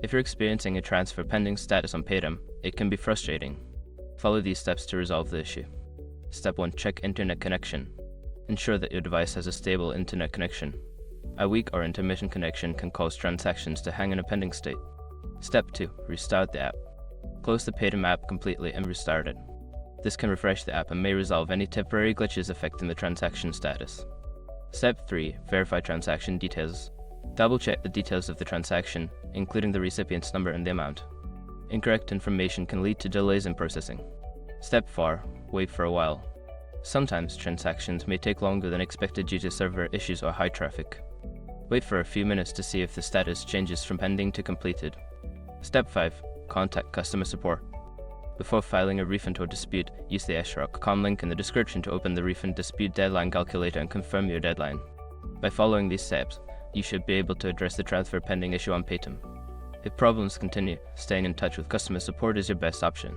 If you're experiencing a transfer pending status on Paytm, it can be frustrating. Follow these steps to resolve the issue. Step 1. Check internet connection. Ensure that your device has a stable internet connection. A weak or intermittent connection can cause transactions to hang in a pending state. Step 2. Restart the app. Close the Paytm app completely and restart it. This can refresh the app and may resolve any temporary glitches affecting the transaction status. Step 3. Verify transaction details. Double-check the details of the transaction, including the recipient's number and the amount. Incorrect information can lead to delays in processing. Step 4. Wait for a while. Sometimes transactions may take longer than expected due to server issues or high traffic. Wait for a few minutes to see if the status changes from pending to completed. Step 5. Contact customer support. Before filing a refund or dispute, use the *com link in the description to open the refund dispute deadline calculator and confirm your deadline. By following these steps, you should be able to address the transfer pending issue on Paytm. If problems continue, staying in touch with customer support is your best option.